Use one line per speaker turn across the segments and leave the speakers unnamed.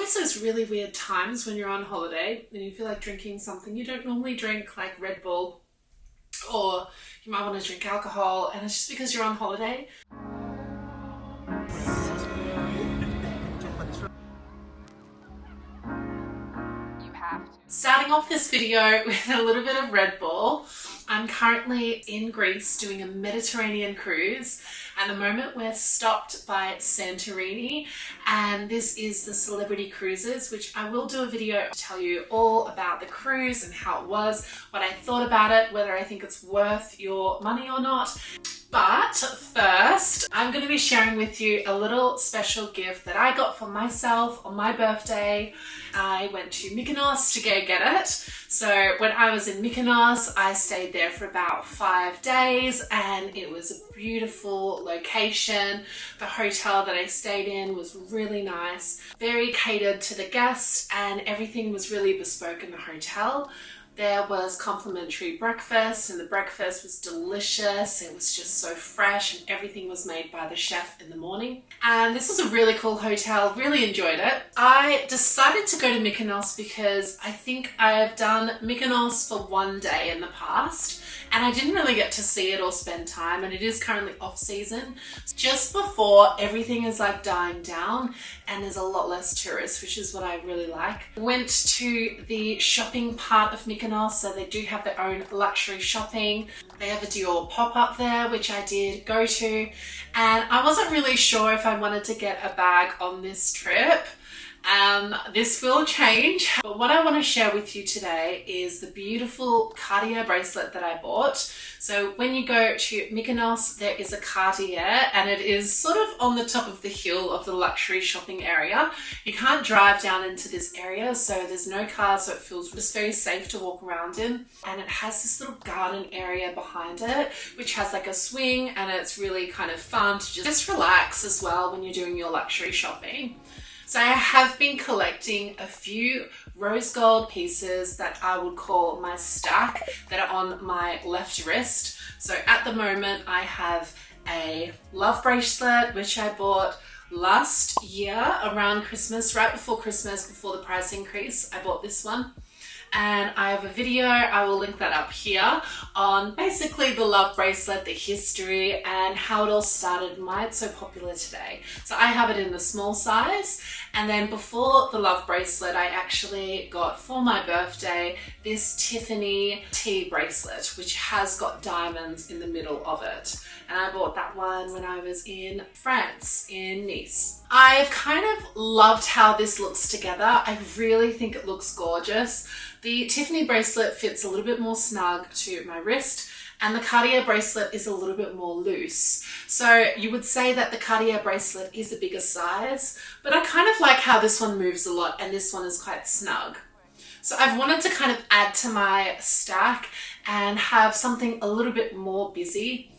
always those really weird times when you're on holiday and you feel like drinking something you don't normally drink, like Red Bull, or you might want to drink alcohol, and it's just because you're on holiday. Starting off this video with a little bit of Red Bull. I'm currently in Greece doing a Mediterranean cruise. At the moment we're stopped by Santorini, and this is the Celebrity Cruises, which I will do a video to tell you all about the cruise and how it was, what I thought about it, whether I think it's worth your money or not. But first, I'm going to be sharing with you a little special gift that I got for myself on my birthday. I went to Mykonos to go get it. So when I was in Mykonos, I stayed there for about 5 days, and it was a beautiful location. The hotel that I stayed in was really nice, very catered to the guests, and everything was really bespoke in the hotel. There was complimentary breakfast, and the breakfast was delicious. It was just so fresh, and everything was made by the chef in the morning. And this was a really cool hotel, really enjoyed it. I decided to go to Mykonos because I think I've done Mykonos for 1 day in the past, and I didn't really get to see it or spend time, and it is currently off season. Just before everything is like dying down and there's a lot less tourists, which is what I really like. Went to the shopping part of Mykonos, so they do have their own luxury shopping. They have a Dior pop-up there, which I did go to, and I wasn't really sure if I wanted to get a bag on this trip. This will change, but what I want to share with you today is the beautiful Cartier bracelet that I bought. So when you go to Mykonos, there is a Cartier, and it is sort of on the top of the hill of the luxury shopping area. You can't drive down into this area, so there's no cars, so it feels just very safe to walk around in. And it has this little garden area behind it, which has like a swing, and it's really kind of fun to just relax as well when you're doing your luxury shopping. So I have been collecting a few rose gold pieces that I would call my stack that are on my left wrist. So at the moment I have a love bracelet, which I bought last year around Christmas, right before Christmas, before the price increase. I bought this one. And I have a video, I will link that up here, on basically the love bracelet, the history, and how it all started and why it's so popular today. So I have it in the small size, and then before the love bracelet, I actually got for my birthday this Tiffany tea bracelet, which has got diamonds in the middle of it. And I bought that one when I was in France, in Nice. I've kind of loved how this looks together. I really think it looks gorgeous. The Tiffany bracelet fits a little bit more snug to my wrist, and the Cartier bracelet is a little bit more loose. So you would say that the Cartier bracelet is a bigger size, but I kind of like how this one moves a lot and this one is quite snug. So I've wanted to kind of add to my stack and have something a little bit more busy.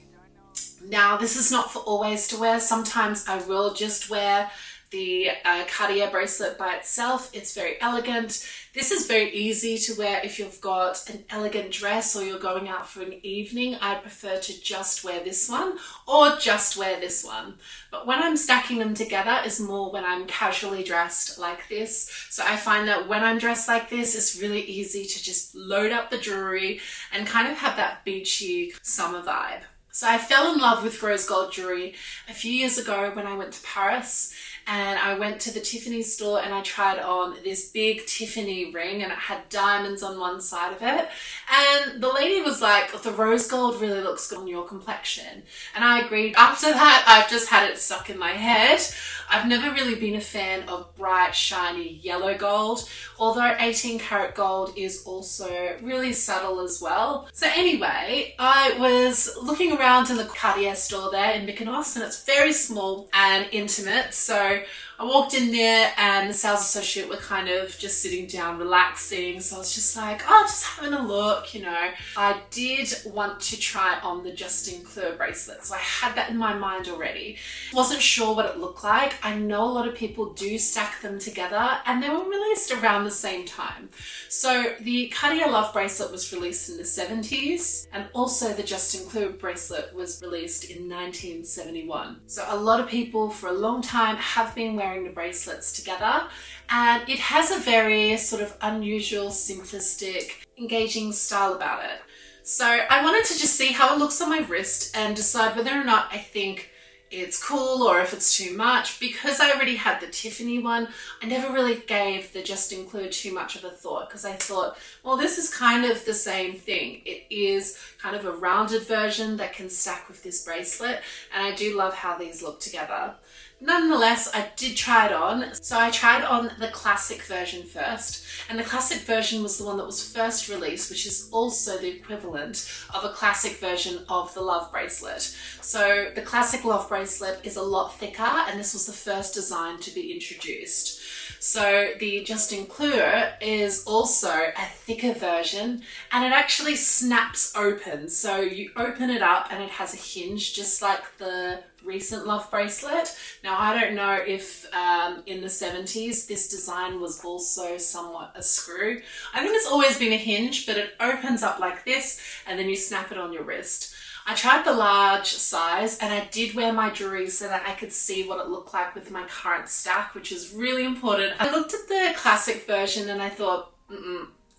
Now, this is not for always to wear. Sometimes I will just wear the Cartier bracelet by itself. It's very elegant. This is very easy to wear if you've got an elegant dress or you're going out for an evening. I prefer to just wear this one or just wear this one. But when I'm stacking them together is more when I'm casually dressed like this. So I find that when I'm dressed like this, it's really easy to just load up the jewelry and kind of have that beachy summer vibe. So I fell in love with rose gold jewelry a few years ago when I went to Paris, and I went to the Tiffany store and I tried on this big Tiffany ring, and it had diamonds on one side of it. And the lady was like, the rose gold really looks good on your complexion. And I agreed. After that, I've just had it stuck in my head. I've never really been a fan of bright, shiny yellow gold, although 18 karat gold is also really subtle as well. So anyway, I was looking around in the Cartier store there in Mykonos, and it's very small and intimate. So I walked in there and the sales associate were kind of just sitting down relaxing, so I was just like, oh, just having a look, you know. I did want to try on the clou bracelet, so I had that in my mind already. Wasn't sure what it looked like. I know a lot of people do stack them together, and they were released around the same time. So the Cartier Love bracelet was released in the 70s, and also the clou bracelet was released in 1971. So a lot of people for a long time have been wearing pairing the bracelets together, and it has a very sort of unusual, simplistic, engaging style about it. So I wanted to just see how it looks on my wrist and decide whether or not I think it's cool or if it's too much. Because I already had the Tiffany one, I never really gave the Just Include too much of a thought, because I thought, well, this is kind of the same thing. It is kind of a rounded version that can stack with this bracelet, and I do love how these look together. Nonetheless, I did try it on. So I tried on the classic version first, and the classic version was the one that was first released, which is also the equivalent of a classic version of the Love bracelet. So the classic Love bracelet is a lot thicker, and this was the first design to be introduced. So the Just Include is also a thicker version, and it actually snaps open. So you open it up and it has a hinge, just like the recent Love bracelet. Now, I don't know if in the 70s this design was also somewhat a screw. I think it's always been a hinge, but it opens up like this and then you snap it on your wrist. I tried the large size, and I did wear my jewelry so that I could see what it looked like with my current stack, which is really important. I looked at the classic version and I thought,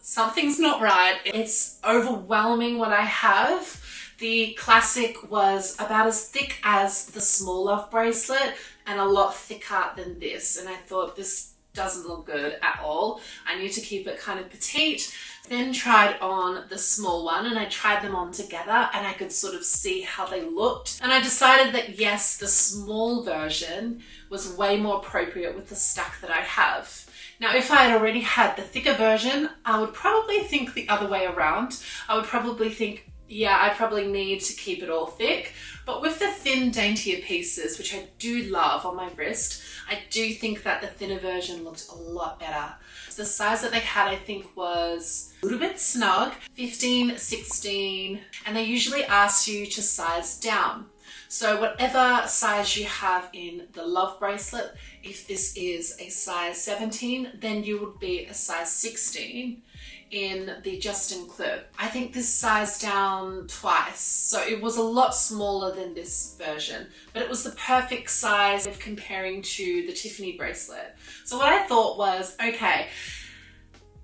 something's not right. It's overwhelming what I have. The classic was about as thick as the small Love bracelet and a lot thicker than this. And I thought, this doesn't look good at all. I need to keep it kind of petite. Then tried on the small one, and I tried them on together and I could sort of see how they looked. And I decided that yes, the small version was way more appropriate with the stack that I have. Now, if I had already had the thicker version, I would probably think the other way around. I would probably think, yeah, I probably need to keep it all thick. But with the thin, daintier pieces, which I do love on my wrist, I do think that the thinner version looked a lot better. The size that they had, I think, was a little bit snug, 15, 16, and they usually ask you to size down. So whatever size you have in the Love bracelet, if this is a size 17, then you would be a size 16 in the Just Include. I think this sized down twice, so it was a lot smaller than this version, but it was the perfect size of comparing to the Tiffany bracelet. So what I thought was, okay,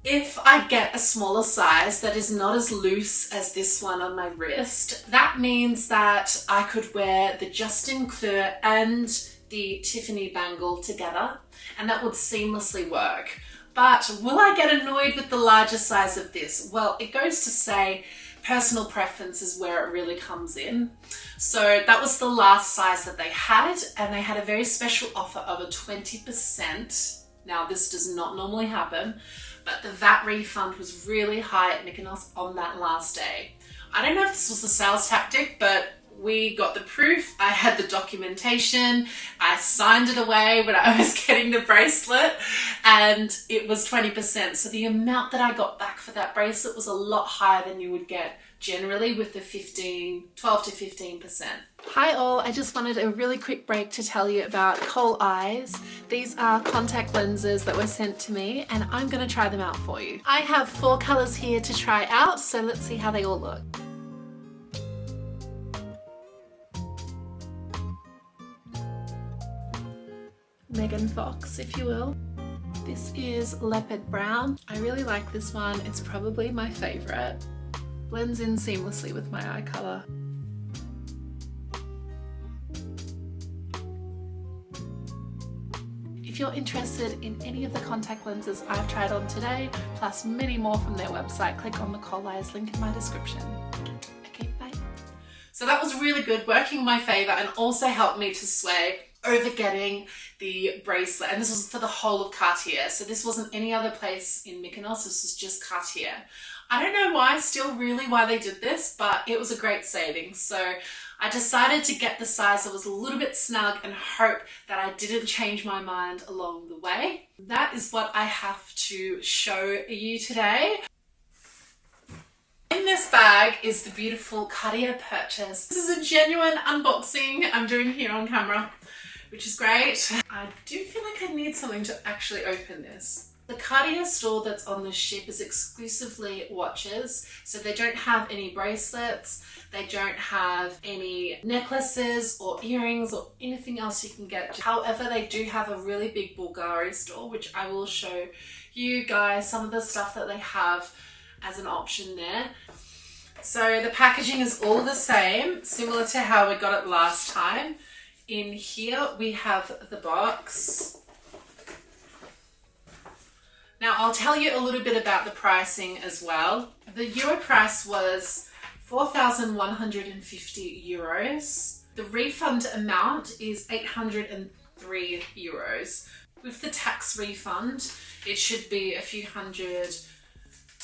if I get a smaller size that is not as loose as this one on my wrist, that means that I could wear the Just Include and the Tiffany bangle together, and that would seamlessly work. But will I get annoyed with the larger size of this? Well, it goes to say personal preference is where it really comes in. So that was the last size that they had, and they had a very special offer of a 20%. Now, this does not normally happen, but the VAT refund was really high at Mykonos on that last day. I don't know if this was a sales tactic, but we got the proof. I had the documentation. I signed it away when I was getting the bracelet, and it was 20%. So the amount that I got back for that bracelet was a lot higher than you would get generally with the 12 to 15%. Hi all, I just wanted a really quick break to tell you about COLEYES. These are contact lenses that were sent to me, and I'm going to try them out for you. I have 4 colors here to try out, so let's see how they all look. Megan Fox, if you will. This is leopard brown. I really like this one. It's probably my favorite. Blends in seamlessly with my eye color. If you're interested in any of the contact lenses I've tried on today, plus many more from their website, click on the COLEYES link in my description. Okay, bye. So that was really good, working in my favor, and also helped me to sway over getting the bracelet. And this was for the whole of Cartier. So this wasn't any other place in Mykonos, this was just Cartier. I don't know why, why they did this, but it was a great saving. So I decided to get the size that was a little bit snug and hope that I didn't change my mind along the way. That is what I have to show you today. In this bag is the beautiful Cartier purchase. This is a genuine unboxing I'm doing here on camera, which is great. I do feel like I need something to actually open this. The Cartier store that's on the ship is exclusively watches, so they don't have any bracelets. They don't have any necklaces or earrings or anything else you can get. However, they do have a really big Bulgari store, which I will show you guys some of the stuff that they have as an option there. So the packaging is all the same, similar to how we got it last time. In here we have the box. Now I'll tell you a little bit about the pricing as well. The euro price was 4,150 euros. The refund amount is 803 euros. With the tax refund, it should be a few hundred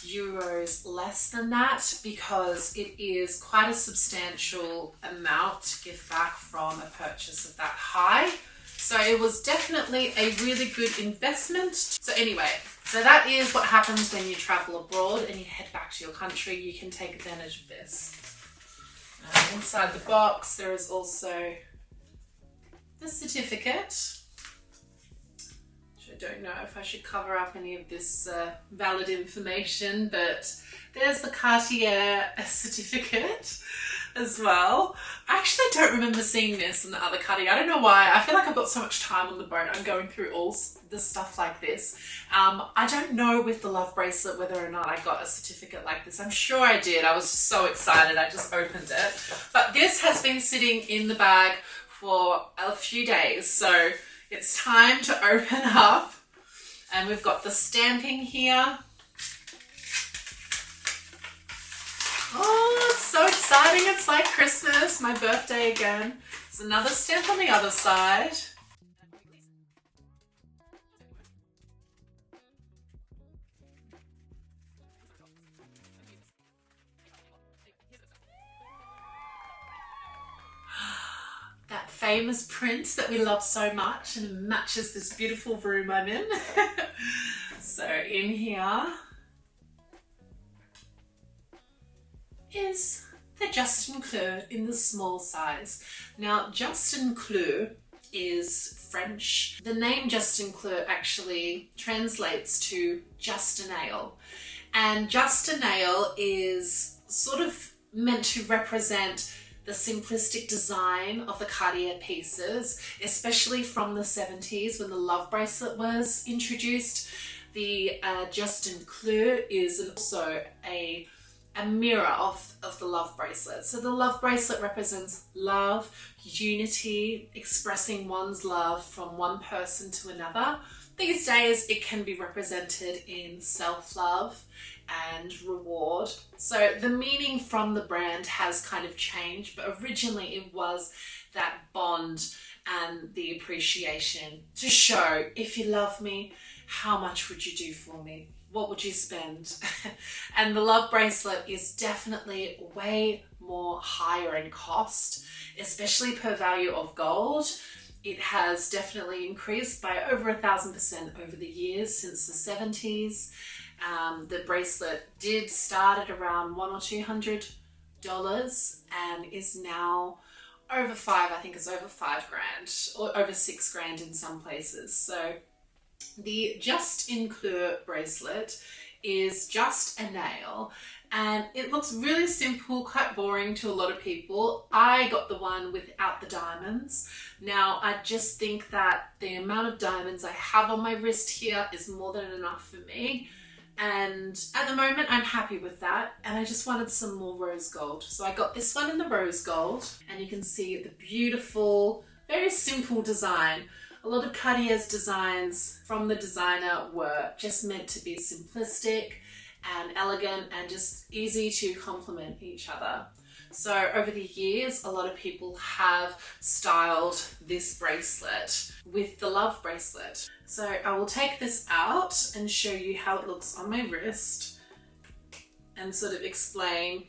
euros less than that, because it is quite a substantial amount to give back from a purchase of that high. So it was definitely a really good investment. So anyway, so that is what happens when you travel abroad and you head back to your country. You can take advantage of this. Inside the box there is also the certificate. I don't know if I should cover up any of this valid information, but there's the Cartier certificate as well. I actually don't remember seeing this in the other Cartier. I don't know why. I feel like I've got so much time on the boat. I'm going through all the stuff like this. I don't know with the love bracelet whether or not I got a certificate like this. I'm sure I did. I was just so excited. I just opened it. But this has been sitting in the bag for a few days, so it's time to open up, and we've got the stamping here. Oh, it's so exciting. It's like Christmas, my birthday again. There's another stamp on the other side. That famous print that we love so much, and it matches this beautiful room I'm in. So in here is the juste clou in the small size. Now, juste clou is French. The name juste clou actually translates to just a nail. And just a nail is sort of meant to represent the simplistic design of the Cartier pieces, especially from the 70s when the love bracelet was introduced. The juste clou is also a mirror of the love bracelet. So the love bracelet represents love, unity, expressing one's love from one person to another. These days it can be represented in self-love and reward. So the meaning from the brand has kind of changed, but originally it was that bond and the appreciation to show, if you love me, how much would you do for me? What would you spend? And the love bracelet is definitely way more higher in cost, especially per value of gold. It has definitely increased by over 1,000% over the years since the 70s. The bracelet did start at around $100 or $200 and is now over I think it's over $5,000 or over $6,000 in some places. So the juste clou bracelet is just a nail, and it looks really simple, quite boring to a lot of people. I got the one without the diamonds. Now, I just think that the amount of diamonds I have on my wrist here is more than enough for me. And at the moment, I'm happy with that. And I just wanted some more rose gold. So I got this one in the rose gold, and you can see the beautiful, very simple design. A lot of Cartier's designs from the designer were just meant to be simplistic and elegant and just easy to complement each other. So over the years, a lot of people have styled this bracelet with the love bracelet. So I will take this out and show you how it looks on my wrist and sort of explain.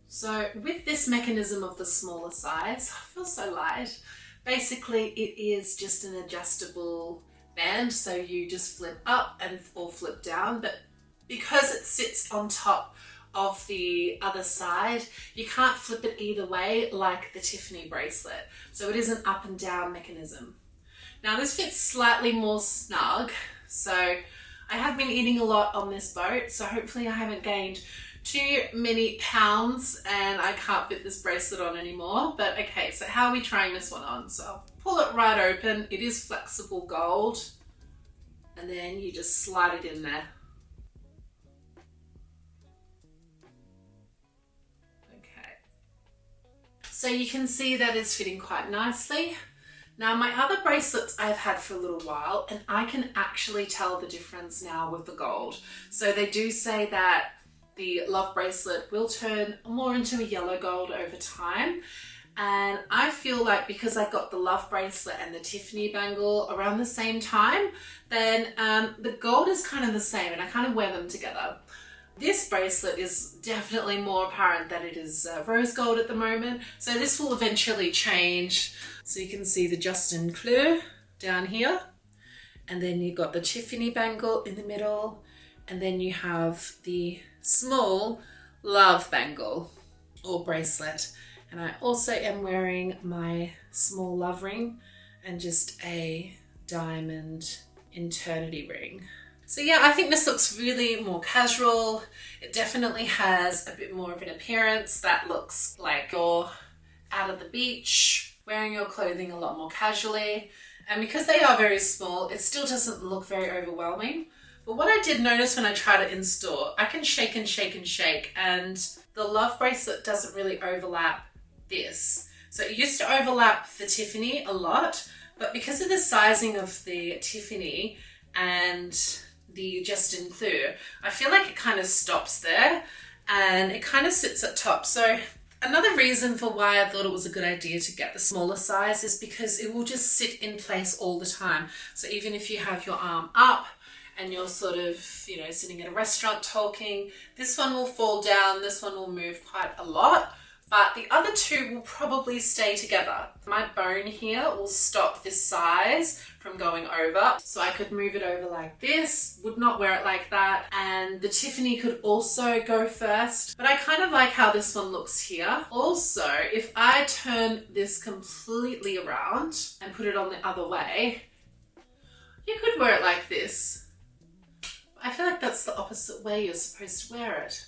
So with this mechanism of the smaller size, I feel so light. Basically, it is just an adjustable band, so you just flip up and or flip down, but because it sits on top of the other side, you can't flip it either way like the Tiffany bracelet. So it is an up and down mechanism. Now this fits slightly more snug, so I have been eating a lot on this boat, so hopefully I haven't gained too many pounds and I can't fit this bracelet on anymore. But okay, so how are we trying this one on? So I'll pull it right open. It is flexible gold. And then you just slide it in there. Okay. So you can see that it's fitting quite nicely. Now my other bracelets I've had for a little while and I can actually tell the difference now with the gold. So they do say that the love bracelet will turn more into a yellow gold over time. And I feel like because I got the love bracelet and the Tiffany bangle around the same time, then the gold is kind of the same and I kind of wear them together. This bracelet is definitely more apparent that it is rose gold at the moment. So this will eventually change. So you can see the juste clou down here. And then you've got the Tiffany bangle in the middle. And then you have the small love bangle or bracelet. And I also am wearing my small love ring and just a diamond eternity ring. So yeah, I think this looks really more casual. It definitely has a bit more of an appearance that looks like you're out at the beach, wearing your clothing a lot more casually. And because they are very small, it still doesn't look very overwhelming. But what I did notice when I tried it in store, I can shake and shake and shake, and the love bracelet doesn't really overlap this. So it used to overlap the Tiffany a lot, but because of the sizing of the Tiffany and the juste clou, I feel like it kind of stops there and it kind of sits at top. So another reason for why I thought it was a good idea to get the smaller size is because it will just sit in place all the time. So even if you have your arm up and you're sort of, you know, sitting at a restaurant talking, this one will fall down, this one will move quite a lot, but the other two will probably stay together. My bone here will stop this size from going over. So I could move it over like this, would not wear it like that. And the Tiffany could also go first, but I kind of like how this one looks here. Also, if I turn this completely around and put it on the other way, you could wear it like this. I feel like that's the opposite way you're supposed to wear it.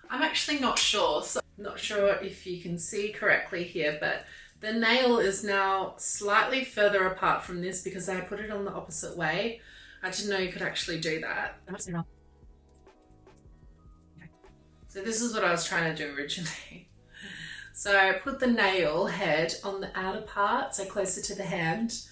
I'm actually not sure. So not sure if you can see correctly here, but the nail is now slightly further apart from this because I put it on the opposite way. I didn't know you could actually do that. Okay. So this is what I was trying to do originally. So I put the nail head on the outer part, so closer to the hand,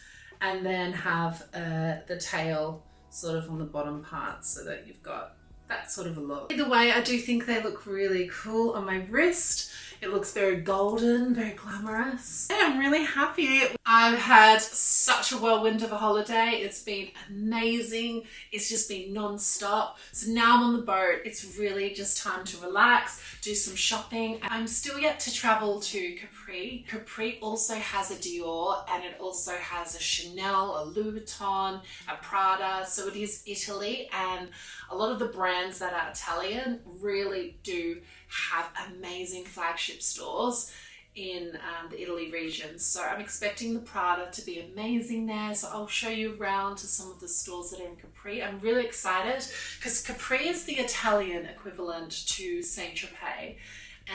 and then have the tail sort of on the bottom part so that you've got that sort of a look. Either way, I do think they look really cool on my wrist. It looks very golden, very glamorous. I'm really happy. I've had such a whirlwind of a holiday. It's been amazing. It's just been non-stop. So now I'm on the boat. It's really just time to relax, do some shopping. I'm still yet to travel to Capri. Capri also has a Dior and it also has a Chanel, a Louis Vuitton, a Prada. So it is Italy, and a lot of the brands that are Italian really do have amazing flagship stores in the Italy region. So I'm expecting the Prada to be amazing there. So I'll show you around to some of the stores that are in Capri. I'm really excited because Capri is the Italian equivalent to Saint-Tropez.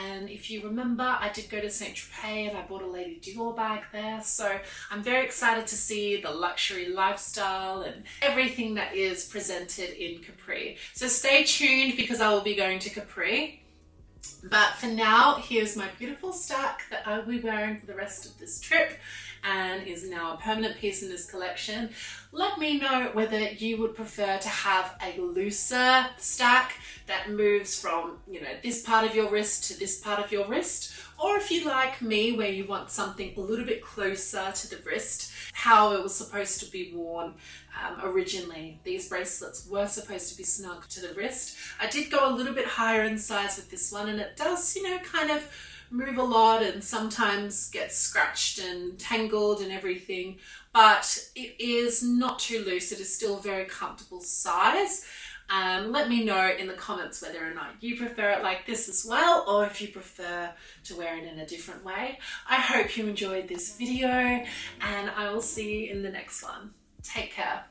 And if you remember, I did go to Saint-Tropez and I bought a Lady Dior bag there. So I'm very excited to see the luxury lifestyle and everything that is presented in Capri. So stay tuned because I will be going to Capri. But for now, here's my beautiful stack that I will be wearing for the rest of this trip and is now a permanent piece in this collection. Let me know whether you would prefer to have a looser stack that moves from, you know, this part of your wrist to this part of your wrist, or if you like me where you want something a little bit closer to the wrist, how it was supposed to be worn originally. These bracelets were supposed to be snug to the wrist. I did go a little bit higher in size with this one, and it does, you know, kind of move a lot and sometimes gets scratched and tangled and everything, but it is not too loose. It is still a very comfortable size. Let me know in the comments whether or not you prefer it like this as well, or if you prefer to wear it in a different way. I hope you enjoyed this video and I will see you in the next one. Take care.